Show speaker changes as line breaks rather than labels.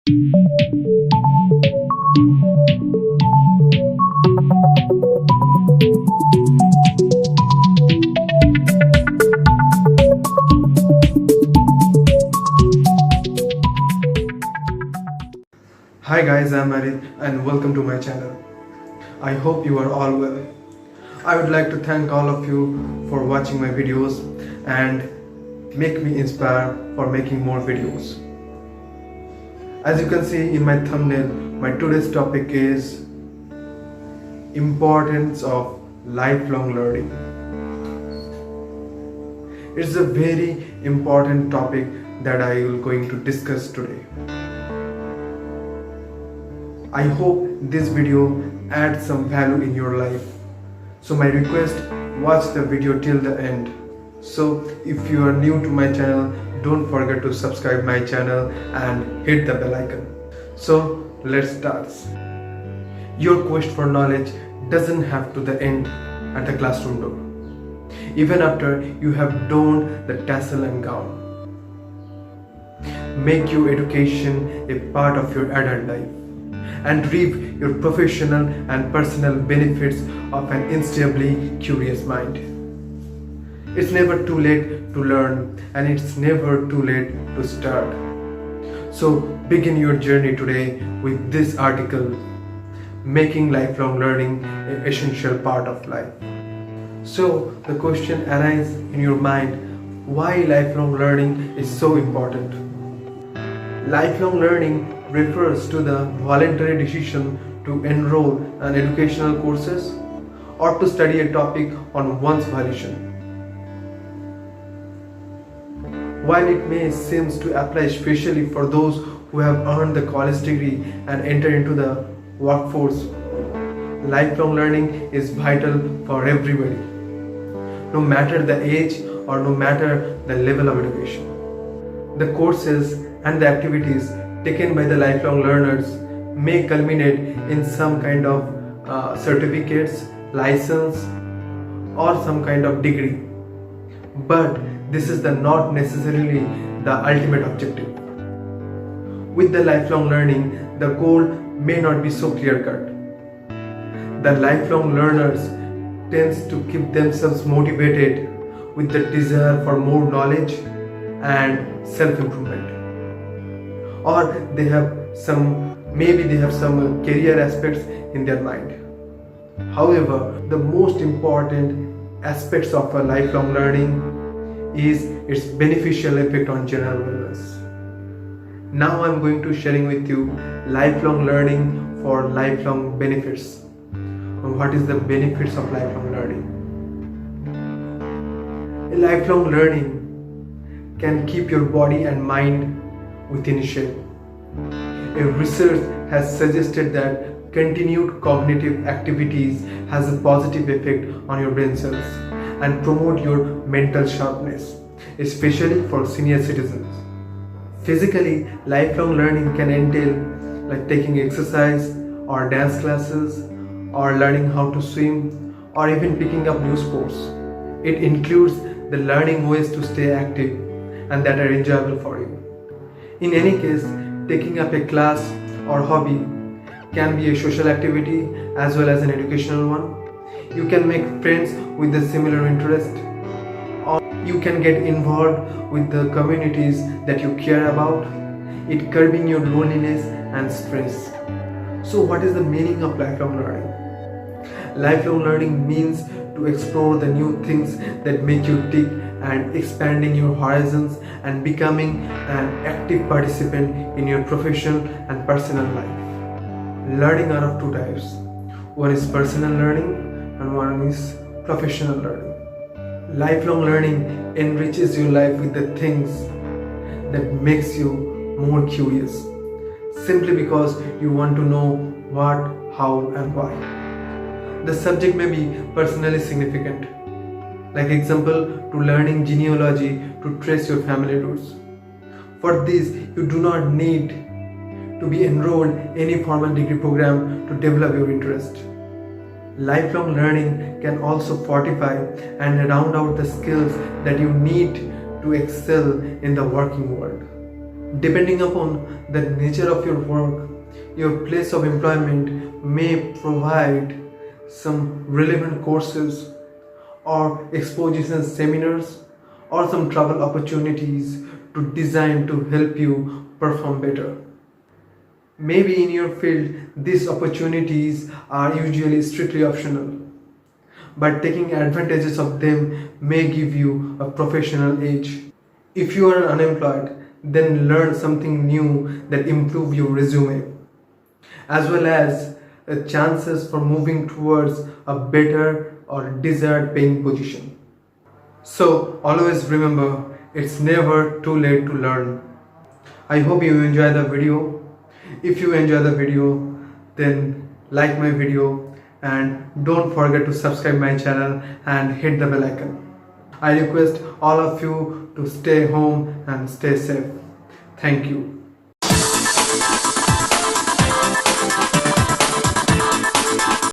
Hi guys, I'm Arit and welcome to my channel. I hope you are all well. I would like to thank all of you for watching my videos and make me inspired for making more videos. As you can see in my thumbnail, my today's topic is importance of lifelong learning. It's a very important topic that I will going to discuss today. I hope this video adds some value in your life. So my request, watch the video till the end. So if you are new to my channel, don't forget to subscribe my channel and hit the bell icon. So let's start. Your quest for knowledge doesn't have to the end at the classroom door. Even after you have donned the tassel and gown. Make your education a part of your adult life and reap your professional and personal benefits of an insatiably curious mind. It's never too late to learn, and it's never too late to start. So begin your journey today with this article, making lifelong learning an essential part of life. So the question arises in your mind, why lifelong learning is so important? Lifelong learning refers to the voluntary decision to enroll in educational courses or to study a topic on one's volition. While it may seem to apply especially for those who have earned the college degree and enter into the workforce, lifelong learning is vital for everybody, no matter the age or no matter the level of education. The courses and the activities taken by the lifelong learners may culminate in some kind of certificates, license or some kind of degree. But this is not necessarily the ultimate objective. With the lifelong learning, the goal may not be so clear-cut. The lifelong learners tends to keep themselves motivated with the desire for more knowledge and self-improvement. Or maybe they have some career aspects in their mind. However, the most important aspects of a lifelong learning is its beneficial effect on general wellness. Now I'm going to sharing with you lifelong learning for lifelong benefits. What is the benefits of lifelong learning? A lifelong learning can keep your body and mind within shape. A research has suggested that continued cognitive activities has a positive effect on your brain cells and promote your mental sharpness, especially for senior citizens. Physically, lifelong learning can entail like taking exercise or dance classes or learning how to swim or even picking up new sports. It includes the learning ways to stay active and that are enjoyable for you. In any case, taking up a class or hobby can be a social activity as well as an educational one. You can make friends with a similar interest, or you can get involved with the communities that you care about, it curbing your loneliness and stress. So what is the meaning of lifelong learning? Lifelong learning means to explore the new things that make you tick and expanding your horizons and becoming an active participant in your professional and personal life. Learning are of two types. One is personal learning and one is professional learning. Lifelong learning enriches your life with the things that makes you more curious, simply because you want to know what, how and why. The subject may be personally significant, like example to learning genealogy to trace your family roots. For this, you do not need to be enrolled in any formal degree program to develop your interest. Lifelong learning can also fortify and round out the skills that you need to excel in the working world. Depending upon the nature of your work, your place of employment may provide some relevant courses or exposition seminars or some travel opportunities to design to help you perform better. Maybe in your field, these opportunities are usually strictly optional, but taking advantages of them may give you a professional edge. If you are unemployed, then learn something new that improve your resume, as well as chances for moving towards a better or desired paying position. So always remember, it's never too late to learn. I hope you enjoy the video. If you enjoy the video, then like my video and don't forget to subscribe my channel and hit the bell icon. I request all of you to stay home and stay safe. Thank you.